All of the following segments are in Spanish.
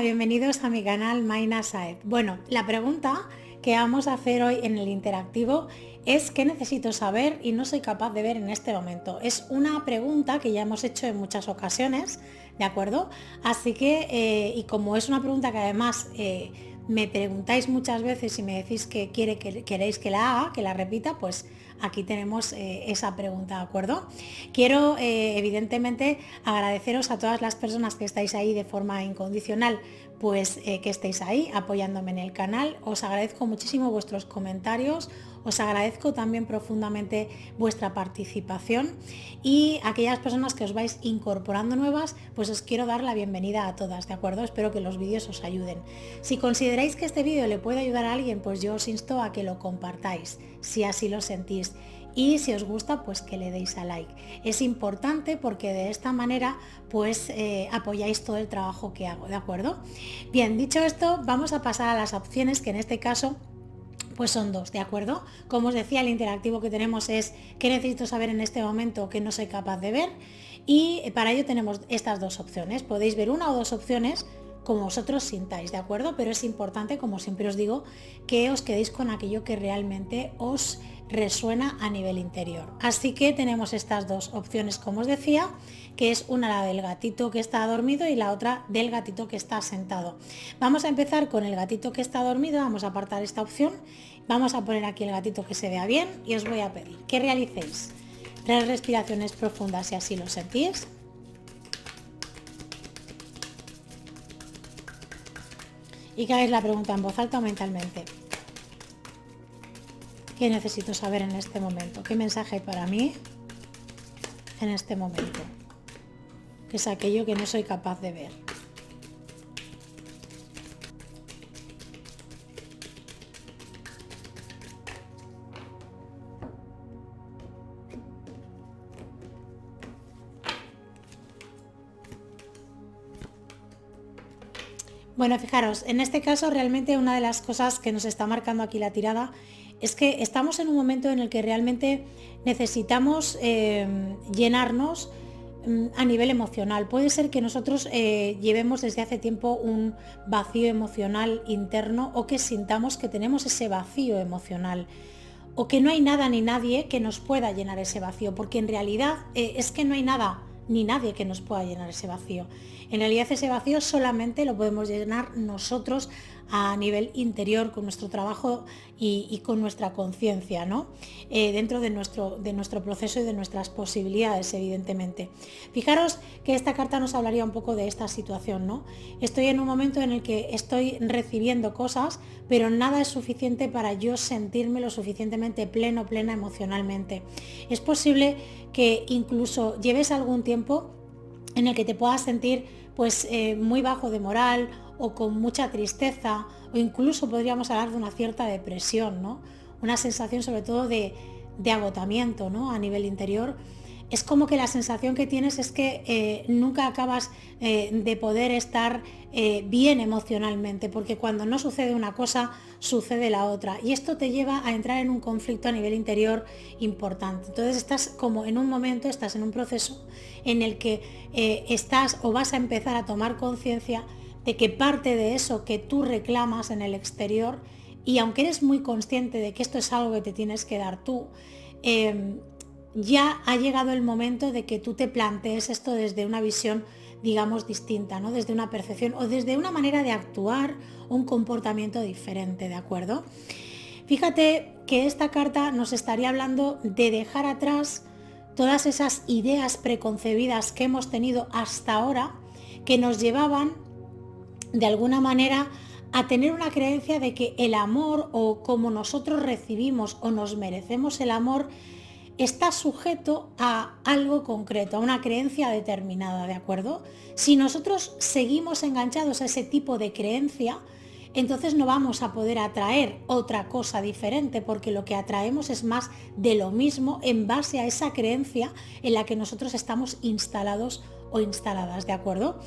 bienvenidos a mi canal Maina Saez. Bueno, la pregunta que vamos a hacer hoy en el interactivo es ¿qué necesito saber y no soy capaz de ver en este momento? Es una pregunta que ya hemos hecho en muchas ocasiones, ¿de acuerdo? Así que, y como es una pregunta que además me preguntáis muchas veces y me decís que queréis que la haga, que la repita, pues aquí tenemos esa pregunta, ¿de acuerdo? Quiero evidentemente agradeceros a todas las personas que estáis ahí de forma incondicional, pues que estéis ahí apoyándome en el canal. Os agradezco muchísimo vuestros comentarios, os agradezco también profundamente vuestra participación y aquellas personas que os vais incorporando nuevas, pues os quiero dar la bienvenida a todas, ¿de acuerdo? Espero que los vídeos os ayuden. Si consideráis que este vídeo le puede ayudar a alguien, pues yo os insto a que lo compartáis, si así lo sentís. Y si os gusta, pues que le deis a like. Es importante porque de esta manera pues apoyáis todo el trabajo que hago, ¿de acuerdo? Bien, dicho esto, vamos a pasar a las opciones, que en este caso pues son dos, ¿de acuerdo? Como os decía, el interactivo que tenemos es ¿qué necesito saber en este momento que no soy capaz de ver? Y para ello tenemos estas dos opciones. Podéis ver una o dos opciones como vosotros sintáis, ¿de acuerdo? Pero es importante, como siempre os digo, que os quedéis con aquello que realmente os resuena a nivel interior. Así que tenemos estas dos opciones, como os decía, que es una la del gatito que está dormido y la otra del gatito que está sentado. Vamos a empezar con el gatito que está dormido, vamos a apartar esta opción, vamos a poner aquí el gatito que se vea bien y os voy a pedir que realicéis 3 respiraciones profundas si así lo sentís. Y que hagáis la pregunta en voz alta o mentalmente. ¿Qué necesito saber en este momento? ¿Qué mensaje hay para mí en este momento? Que es aquello que no soy capaz de ver. Bueno, fijaros, en este caso realmente una de las cosas que nos está marcando aquí la tirada es que estamos en un momento en el que realmente necesitamos llenarnos a nivel emocional. Puede ser que nosotros llevemos desde hace tiempo un vacío emocional interno o que sintamos que tenemos ese vacío emocional o que no hay nada ni nadie que nos pueda llenar ese vacío, porque en realidad es que no hay nada ni nadie que nos pueda llenar ese vacío. En realidad ese vacío solamente lo podemos llenar nosotros a nivel interior, con nuestro trabajo y con nuestra conciencia, ¿no? Dentro de nuestro proceso y de nuestras posibilidades, evidentemente. Fijaros que esta carta nos hablaría un poco de esta situación, ¿no? Estoy en un momento en el que estoy recibiendo cosas, pero nada es suficiente para yo sentirme lo suficientemente plena emocionalmente. Es posible que incluso lleves algún tiempo en el que te puedas sentir pues muy bajo de moral o con mucha tristeza, o incluso podríamos hablar de una cierta depresión, ¿no? Una sensación sobre todo de agotamiento, ¿no? A nivel interior. Es como que la sensación que tienes es que nunca acabas de poder estar bien emocionalmente, porque cuando no sucede una cosa, sucede la otra. Y esto te lleva a entrar en un conflicto a nivel interior importante. Entonces estás como en un momento, estás en un proceso en el que estás o vas a empezar a tomar conciencia de que parte de eso que tú reclamas en el exterior, y aunque eres muy consciente de que esto es algo que te tienes que dar tú, ya ha llegado el momento de que tú te plantees esto desde una visión, digamos, distinta, ¿no? Desde una percepción o desde una manera de actuar, un comportamiento diferente, ¿de acuerdo? Fíjate que esta carta nos estaría hablando de dejar atrás todas esas ideas preconcebidas que hemos tenido hasta ahora, que nos llevaban de alguna manera a tener una creencia de que el amor, o como nosotros recibimos o nos merecemos el amor, está sujeto a algo concreto, a una creencia determinada, ¿de acuerdo? Si nosotros seguimos enganchados a ese tipo de creencia, entonces no vamos a poder atraer otra cosa diferente, porque lo que atraemos es más de lo mismo en base a esa creencia en la que nosotros estamos instalados o instaladas, ¿de acuerdo?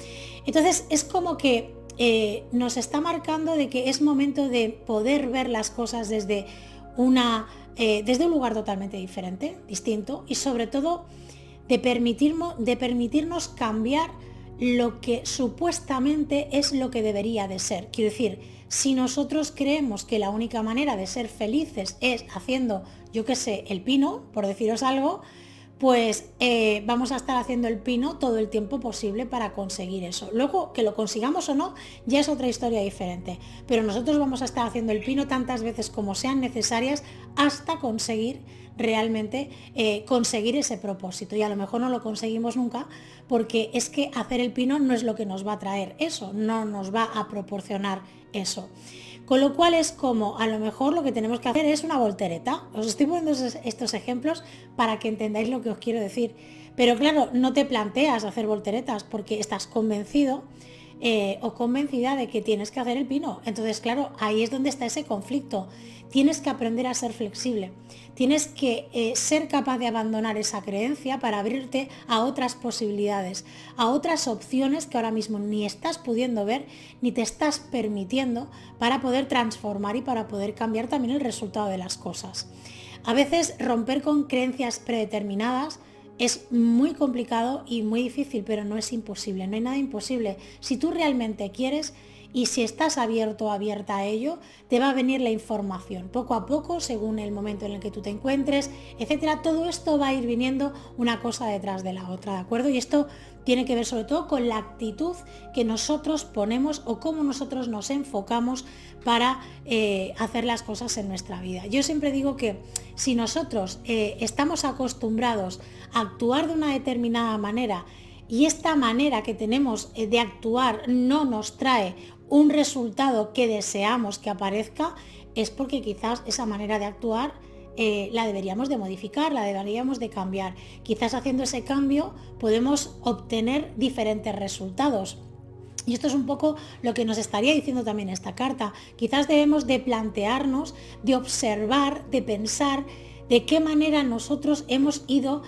Entonces es como que nos está marcando de que es momento de poder ver las cosas desde desde un lugar totalmente diferente, distinto, y sobre todo de permitirnos cambiar lo que supuestamente es lo que debería de ser. Quiero decir, si nosotros creemos que la única manera de ser felices es haciendo, yo qué sé, el pino, por deciros algo, pues vamos a estar haciendo el pino todo el tiempo posible para conseguir eso. Luego, que lo consigamos o no, ya es otra historia diferente. Pero nosotros vamos a estar haciendo el pino tantas veces como sean necesarias hasta conseguir realmente conseguir ese propósito. Y a lo mejor no lo conseguimos nunca, porque es que hacer el pino no es lo que nos va a traer eso, no nos va a proporcionar eso. Con lo cual es como, a lo mejor lo que tenemos que hacer es una voltereta. Os estoy poniendo estos ejemplos para que entendáis lo que os quiero decir. Pero claro, no te planteas hacer volteretas porque estás convencido o convencida de que tienes que hacer el pino. Entonces, claro, ahí es donde está ese conflicto. Tienes que aprender a ser flexible. Tienes que ser capaz de abandonar esa creencia para abrirte a otras posibilidades, a otras opciones que ahora mismo ni estás pudiendo ver, ni te estás permitiendo para poder transformar y para poder cambiar también el resultado de las cosas. A veces romper con creencias predeterminadas es muy complicado y muy difícil, pero no es imposible, no hay nada imposible. Si tú realmente quieres y si estás abierto o abierta a ello, te va a venir la información poco a poco, según el momento en el que tú te encuentres, etcétera. Todo esto va a ir viniendo una cosa detrás de la otra, ¿de acuerdo? Y esto tiene que ver sobre todo con la actitud que nosotros ponemos o cómo nosotros nos enfocamos para hacer las cosas en nuestra vida. Yo siempre digo que si nosotros estamos acostumbrados a actuar de una determinada manera y esta manera que tenemos de actuar no nos trae un resultado que deseamos que aparezca, es porque quizás esa manera de actuar la deberíamos de modificar, la deberíamos de cambiar. Quizás haciendo ese cambio podemos obtener diferentes resultados. Y esto es un poco lo que nos estaría diciendo también esta carta. Quizás debemos de plantearnos, de observar, de pensar de qué manera nosotros hemos ido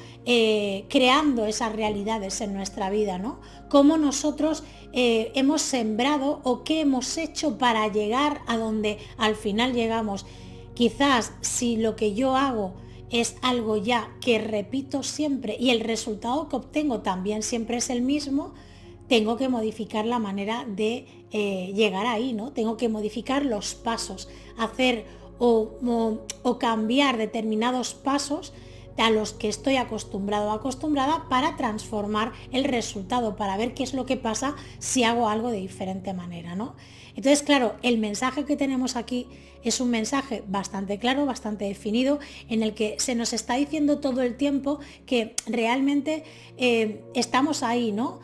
creando esas realidades en nuestra vida, ¿no? Cómo nosotros hemos sembrado o qué hemos hecho para llegar a donde al final llegamos. Quizás si lo que yo hago es algo ya que repito siempre y el resultado que obtengo también siempre es el mismo, tengo que modificar la manera de llegar ahí, ¿no? Tengo que modificar los pasos, hacer o cambiar determinados pasos a los que estoy acostumbrado o acostumbrada para transformar el resultado, para ver qué es lo que pasa si hago algo de diferente manera, ¿no? Entonces, claro, el mensaje que tenemos aquí es un mensaje bastante claro, bastante definido, en el que se nos está diciendo todo el tiempo que realmente estamos ahí, ¿no?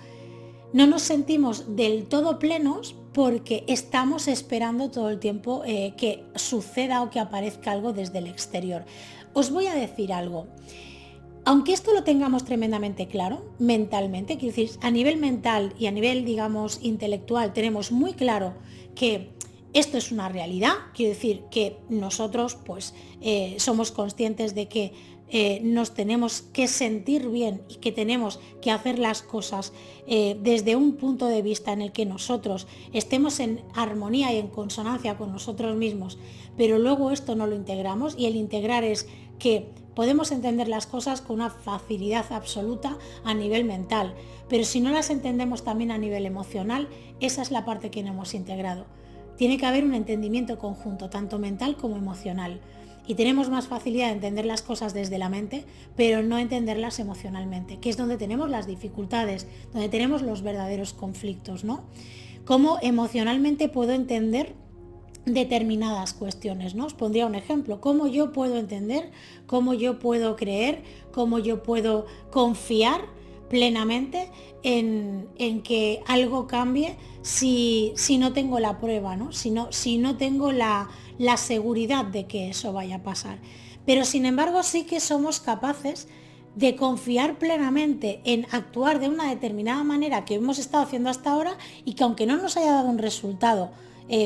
No nos sentimos del todo plenos porque estamos esperando todo el tiempo que suceda o que aparezca algo desde el exterior. Os voy a decir algo. Aunque esto lo tengamos tremendamente claro, mentalmente, quiero decir, a nivel mental y a nivel, digamos, intelectual, tenemos muy claro que esto es una realidad, quiero decir que nosotros pues somos conscientes de que nos tenemos que sentir bien y que tenemos que hacer las cosas desde un punto de vista en el que nosotros estemos en armonía y en consonancia con nosotros mismos, pero luego esto no lo integramos y el integrar es que podemos entender las cosas con una facilidad absoluta a nivel mental, pero si no las entendemos también a nivel emocional, esa es la parte que no hemos integrado. Tiene que haber un entendimiento conjunto, tanto mental como emocional. Y tenemos más facilidad de entender las cosas desde la mente, pero no entenderlas emocionalmente, que es donde tenemos las dificultades, donde tenemos los verdaderos conflictos, ¿no? Cómo emocionalmente puedo entender determinadas cuestiones, ¿no? Os pondría un ejemplo, cómo yo puedo entender, cómo yo puedo creer, cómo yo puedo confiar plenamente en que algo cambie si no tengo la prueba, ¿no? Si no tengo la seguridad de que eso vaya a pasar. Pero sin embargo sí que somos capaces de confiar plenamente en actuar de una determinada manera que hemos estado haciendo hasta ahora y que aunque no nos haya dado un resultado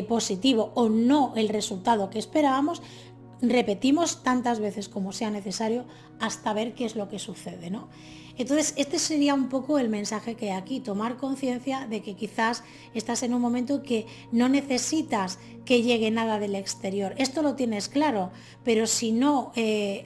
positivo o no el resultado que esperábamos, repetimos tantas veces como sea necesario hasta ver qué es lo que sucede, ¿no? Entonces, este sería un poco el mensaje que hay aquí, tomar conciencia de que quizás estás en un momento que no necesitas que llegue nada del exterior. Esto lo tienes claro, pero si no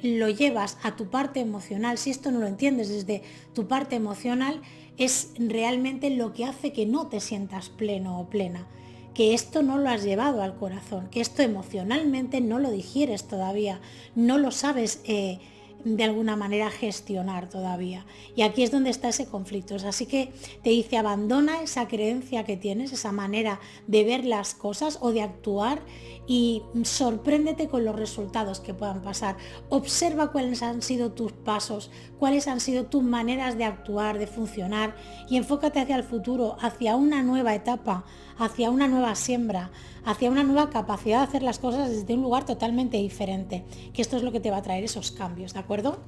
lo llevas a tu parte emocional, si esto no lo entiendes desde tu parte emocional, es realmente lo que hace que no te sientas pleno o plena, que esto no lo has llevado al corazón, que esto emocionalmente no lo digieres todavía, no lo sabes de alguna manera gestionar todavía. Y aquí es donde está ese conflicto. Así que te dice, abandona esa creencia que tienes, esa manera de ver las cosas o de actuar, y sorpréndete con los resultados que puedan pasar. Observa cuáles han sido tus pasos, cuáles han sido tus maneras de actuar, de funcionar, y enfócate hacia el futuro, hacia una nueva etapa, hacia una nueva siembra, hacia una nueva capacidad de hacer las cosas desde un lugar totalmente diferente, que esto es lo que te va a traer esos cambios, ¿de acuerdo?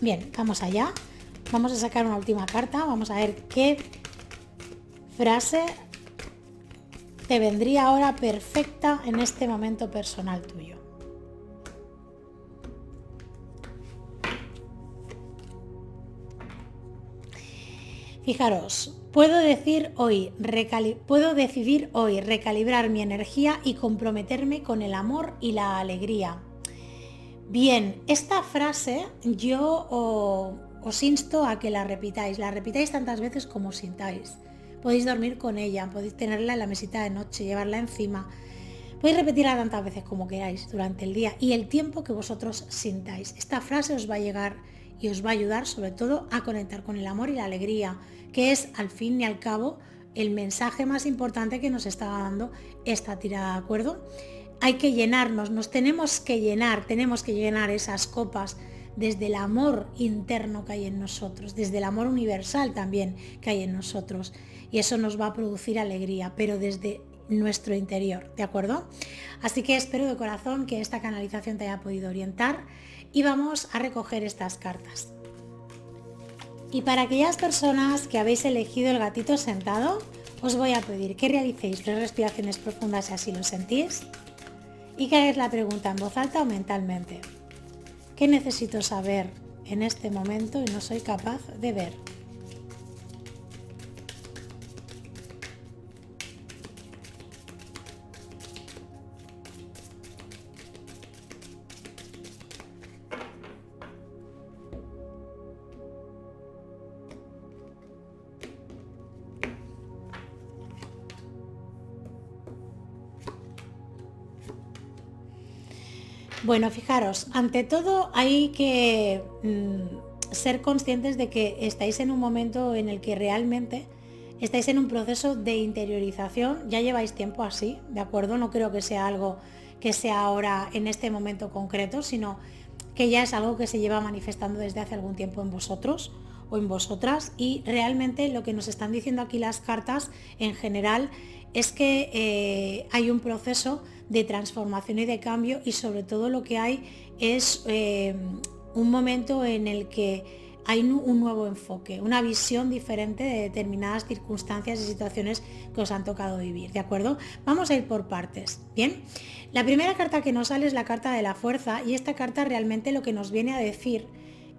Bien, vamos allá. Vamos a sacar una última carta, vamos a ver qué frase te vendría ahora perfecta en este momento personal tuyo. Fijaros, puedo decidir hoy recalibrar mi energía y comprometerme con el amor y la alegría. Bien, esta frase yo os insto a que la repitáis tantas veces como sintáis. Podéis dormir con ella, podéis tenerla en la mesita de noche, llevarla encima. Podéis repetirla tantas veces como queráis durante el día y el tiempo que vosotros sintáis. Esta frase os va a llegar y os va a ayudar sobre todo a conectar con el amor y la alegría, que es al fin y al cabo el mensaje más importante que nos está dando esta tirada, ¿de acuerdo? Hay que llenarnos, tenemos que llenar esas copas desde el amor interno que hay en nosotros, desde el amor universal también que hay en nosotros, y eso nos va a producir alegría, pero desde nuestro interior, ¿de acuerdo? Así que espero de corazón que esta canalización te haya podido orientar y vamos a recoger estas cartas. Y para aquellas personas que habéis elegido el gatito sentado, os voy a pedir que realicéis 3 respiraciones profundas si así lo sentís y que hagáis la pregunta en voz alta o mentalmente. ¿Qué necesito saber en este momento y no soy capaz de ver? Bueno, fijaros, ante todo hay que ser conscientes de que estáis en un momento en el que realmente estáis en un proceso de interiorización, ya lleváis tiempo así, ¿de acuerdo? No creo que sea algo que sea ahora en este momento concreto, sino que ya es algo que se lleva manifestando desde hace algún tiempo en vosotros o en vosotras, y realmente lo que nos están diciendo aquí las cartas en general es que hay un proceso de transformación y de cambio, y sobre todo lo que hay es un momento en el que hay un nuevo enfoque, una visión diferente de determinadas circunstancias y situaciones que os han tocado vivir, ¿de acuerdo? Vamos a ir por partes, ¿bien? La primera carta que nos sale es la carta de la fuerza, y esta carta realmente lo que nos viene a decir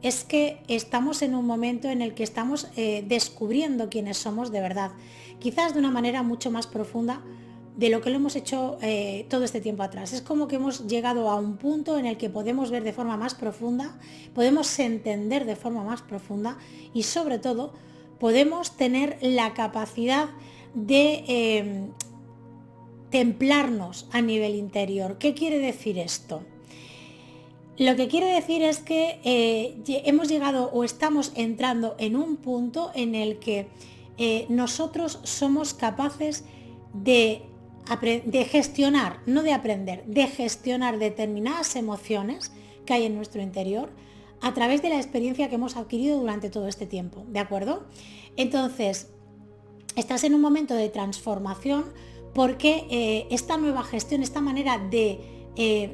es que estamos en un momento en el que estamos descubriendo quiénes somos de verdad, quizás de una manera mucho más profunda de lo que lo hemos hecho todo este tiempo atrás. Es como que hemos llegado a un punto en el que podemos ver de forma más profunda, podemos entender de forma más profunda, y sobre todo podemos tener la capacidad de templarnos a nivel interior. ¿Qué quiere decir esto? Lo que quiere decir es que hemos llegado o estamos entrando en un punto en el que nosotros somos capaces de gestionar, no de aprender, de gestionar determinadas emociones que hay en nuestro interior a través de la experiencia que hemos adquirido durante todo este tiempo, ¿de acuerdo? Entonces, estás en un momento de transformación porque esta nueva gestión, esta manera de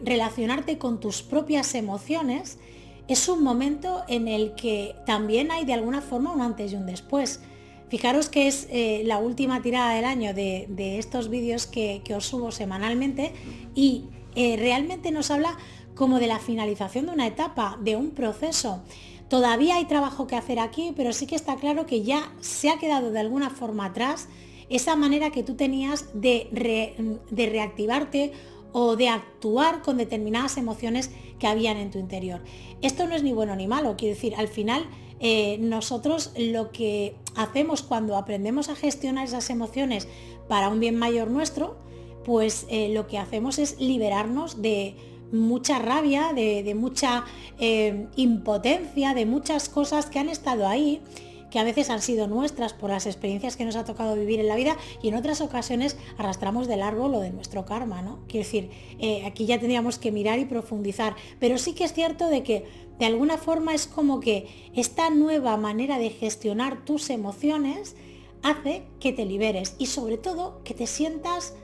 relacionarte con tus propias emociones, es un momento en el que también hay de alguna forma un antes y un después. Fijaros que es la última tirada del año de estos vídeos que os subo semanalmente, y realmente nos habla como de la finalización de una etapa, de un proceso. Todavía hay trabajo que hacer aquí, pero sí que está claro que ya se ha quedado de alguna forma atrás esa manera que tú tenías de reactivarte o de actuar con determinadas emociones que habían en tu interior. Esto no es ni bueno ni malo, quiero decir, al final nosotros lo que hacemos cuando aprendemos a gestionar esas emociones para un bien mayor nuestro, pues lo que hacemos es liberarnos de mucha rabia, de mucha impotencia, de muchas cosas que han estado ahí, que a veces han sido nuestras por las experiencias que nos ha tocado vivir en la vida, y en otras ocasiones arrastramos del árbol o de nuestro karma, ¿no? Quiero decir, aquí ya tendríamos que mirar y profundizar, pero sí que es cierto de que de alguna forma es como que esta nueva manera de gestionar tus emociones hace que te liberes y sobre todo que te sientas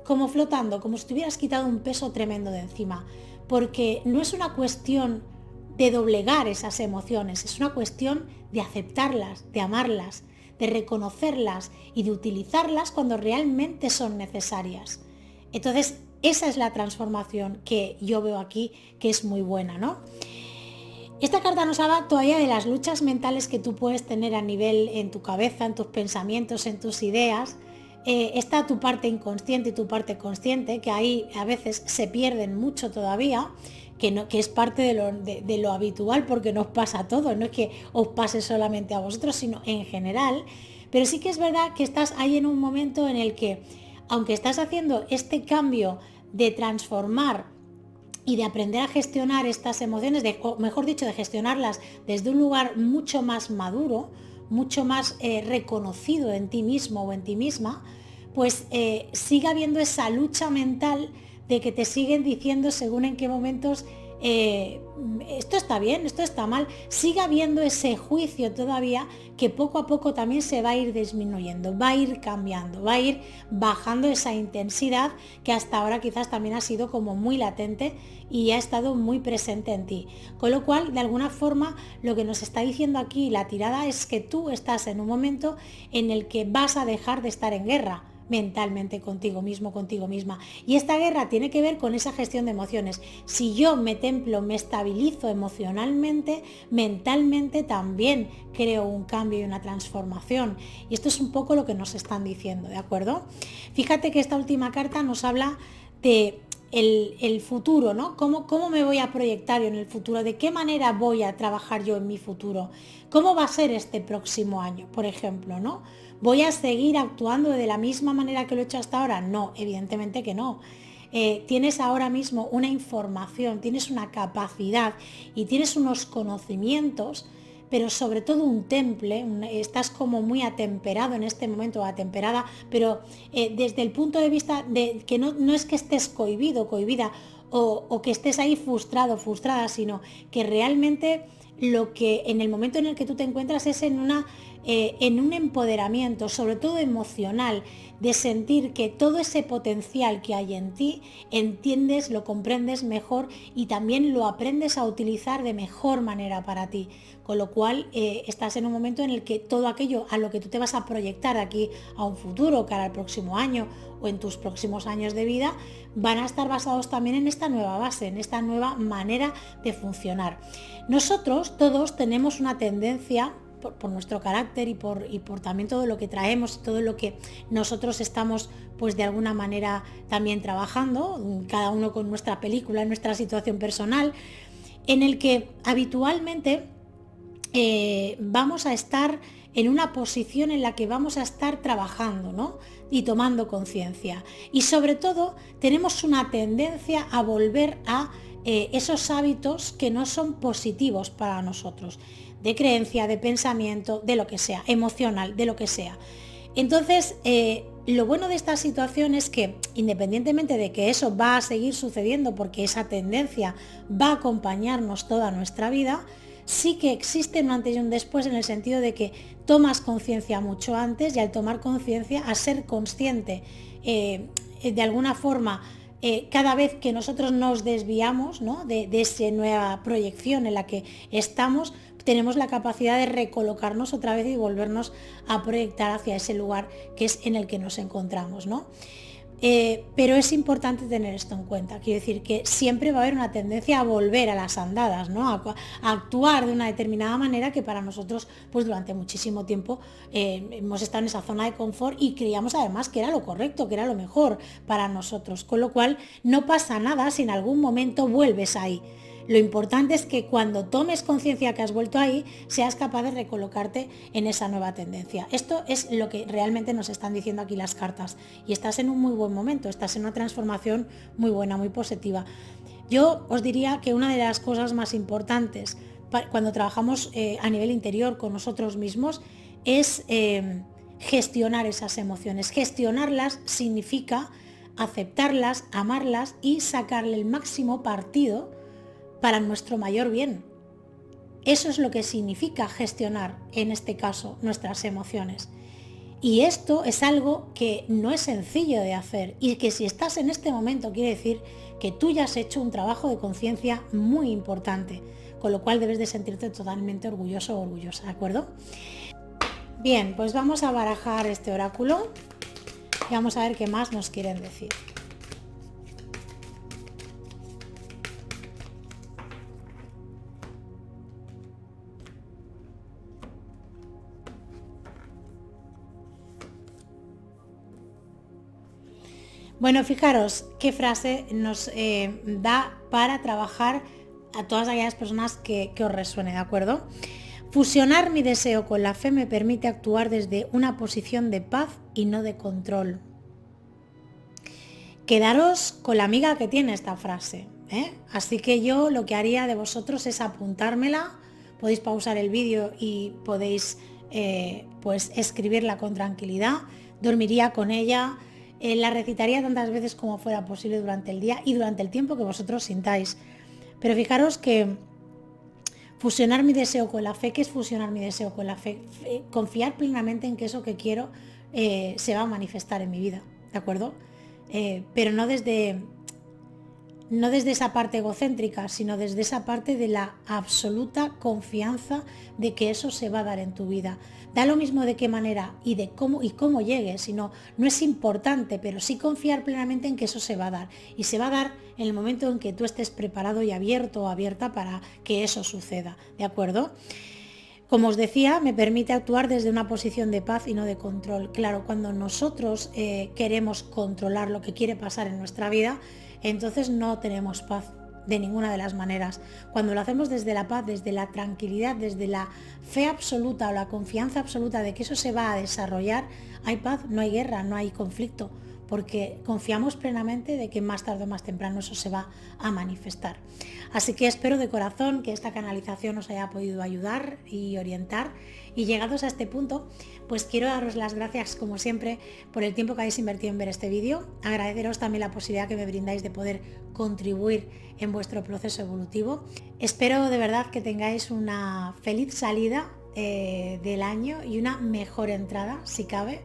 como flotando, como si te hubieras quitado un peso tremendo de encima, porque no es una cuestión de doblegar esas emociones, es una cuestión de aceptarlas, de amarlas, de reconocerlas y de utilizarlas cuando realmente son necesarias. Entonces, esa es la transformación que yo veo aquí, que es muy buena, ¿no? Esta carta nos habla todavía de las luchas mentales que tú puedes tener a nivel en tu cabeza, en tus pensamientos, en tus ideas. Está tu parte inconsciente y tu parte consciente, que ahí a veces se pierden mucho todavía, que es parte de lo habitual porque nos pasa a todos, no es que os pase solamente a vosotros, sino en general. Pero sí que es verdad que estás ahí en un momento en el que, aunque estás haciendo este cambio de transformar y de aprender a gestionar estas emociones, o mejor dicho, de gestionarlas desde un lugar mucho más maduro, mucho más reconocido en ti mismo o en ti misma, pues sigue habiendo esa lucha mental de que te siguen diciendo según en qué momentos esto está bien, esto está mal, sigue habiendo ese juicio todavía que poco a poco también se va a ir disminuyendo, va a ir cambiando, va a ir bajando esa intensidad que hasta ahora quizás también ha sido como muy latente y ha estado muy presente en ti. Con lo cual, de alguna forma, lo que nos está diciendo aquí la tirada es que tú estás en un momento en el que vas a dejar de estar en guerra mentalmente contigo mismo, contigo misma. Y esta guerra tiene que ver con esa gestión de emociones. Si yo me templo, me estabilizo emocionalmente, mentalmente también creo un cambio y una transformación. Y esto es un poco lo que nos están diciendo, ¿de acuerdo? Fíjate que esta última carta nos habla de el futuro, ¿no? ¿Cómo me voy a proyectar yo en el futuro? ¿De qué manera voy a trabajar yo en mi futuro? ¿Cómo va a ser este próximo año, por ejemplo, ¿no? ¿Voy a seguir actuando de la misma manera que lo he hecho hasta ahora? No, evidentemente que no. Tienes ahora mismo una información, tienes una capacidad y tienes unos conocimientos, pero sobre todo un temple, estás como muy atemperado en este momento, atemperada, pero desde el punto de vista de que no es que estés cohibido, cohibida, o que estés ahí frustrado, frustrada, sino que realmente lo que en el momento en el que tú te encuentras es en un empoderamiento, sobre todo emocional, de sentir que todo ese potencial que hay en ti, entiendes, lo comprendes mejor y también lo aprendes a utilizar de mejor manera para ti. Con lo cual estás en un momento en el que todo aquello a lo que tú te vas a proyectar de aquí a un futuro, cara al próximo año o en tus próximos años de vida, van a estar basados también en esta nueva base, en esta nueva manera de funcionar. Nosotros todos tenemos una tendencia por nuestro carácter y por también todo lo que traemos, todo lo que nosotros estamos pues de alguna manera también trabajando, cada uno con nuestra película, nuestra situación personal, en el que habitualmente vamos a estar en una posición en la que vamos a estar trabajando, ¿no? Y tomando conciencia. Y sobre todo tenemos una tendencia a volver a esos hábitos que no son positivos para nosotros, de creencia, de pensamiento, de lo que sea, emocional, de lo que sea. Entonces, lo bueno de esta situación es que, independientemente de que eso va a seguir sucediendo, porque esa tendencia va a acompañarnos toda nuestra vida, sí que existe un antes y un después en el sentido de que tomas conciencia mucho antes y al tomar conciencia, a ser consciente de alguna forma, cada vez que nosotros nos desviamos, ¿no? de esa nueva proyección en la que estamos, tenemos la capacidad de recolocarnos otra vez y volvernos a proyectar hacia ese lugar que es en el que nos encontramos, ¿no? Pero es importante tener esto en cuenta. Quiero decir que siempre va a haber una tendencia a volver a las andadas, ¿no? A actuar de una determinada manera que para nosotros, pues durante muchísimo tiempo hemos estado en esa zona de confort y creíamos además que era lo correcto, que era lo mejor para nosotros. Con lo cual no pasa nada si en algún momento vuelves ahí. Lo importante es que cuando tomes conciencia que has vuelto ahí, seas capaz de recolocarte en esa nueva tendencia. Esto es lo que realmente nos están diciendo aquí las cartas. Y estás en un muy buen momento, estás en una transformación muy buena, muy positiva. Yo os diría que una de las cosas más importantes cuando trabajamos a nivel interior con nosotros mismos es gestionar esas emociones. Gestionarlas significa aceptarlas, amarlas y sacarle el máximo partido para nuestro mayor bien. Eso es lo que significa gestionar, en este caso, nuestras emociones. Y esto es algo que no es sencillo de hacer y que si estás en este momento quiere decir que tú ya has hecho un trabajo de conciencia muy importante, con lo cual debes de sentirte totalmente orgulloso o orgullosa, ¿de acuerdo? Bien, pues vamos a barajar este oráculo y vamos a ver qué más nos quieren decir. Bueno, fijaros qué frase nos da para trabajar a todas aquellas personas que os resuene, ¿de acuerdo? Fusionar mi deseo con la fe me permite actuar desde una posición de paz y no de control. Quedaros con la amiga que tiene esta frase, ¿eh? Así que yo lo que haría de vosotros es apuntármela, podéis pausar el vídeo y podéis pues escribirla con tranquilidad, dormiría con ella, la recitaría tantas veces como fuera posible durante el día y durante el tiempo que vosotros sintáis. Pero fijaros que fusionar mi deseo con la fe, ¿qué es fusionar mi deseo con la fe? Confiar plenamente en que eso que quiero se va a manifestar en mi vida, ¿de acuerdo? Pero no desde esa parte egocéntrica, sino desde esa parte de la absoluta confianza de que eso se va a dar en tu vida. Da lo mismo de qué manera y de cómo llegue, sino no es importante, pero sí confiar plenamente en que eso se va a dar. Y se va a dar en el momento en que tú estés preparado y abierto o abierta para que eso suceda, ¿de acuerdo? Como os decía, me permite actuar desde una posición de paz y no de control. Claro, cuando nosotros queremos controlar lo que quiere pasar en nuestra vida, entonces no tenemos paz de ninguna de las maneras. Cuando lo hacemos desde la paz, desde la tranquilidad, desde la fe absoluta o la confianza absoluta de que eso se va a desarrollar, hay paz, no hay guerra, no hay conflicto, porque confiamos plenamente de que más tarde o más temprano eso se va a manifestar. Así que espero de corazón que esta canalización os haya podido ayudar y orientar. Y llegados a este punto, pues quiero daros las gracias como siempre por el tiempo que habéis invertido en ver este vídeo. Agradeceros también la posibilidad que me brindáis de poder contribuir en vuestro proceso evolutivo. Espero de verdad que tengáis una feliz salida del año y una mejor entrada, si cabe.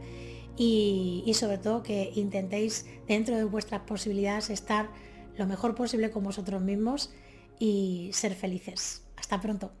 Y sobre todo que intentéis dentro de vuestras posibilidades estar lo mejor posible con vosotros mismos y ser felices. Hasta pronto.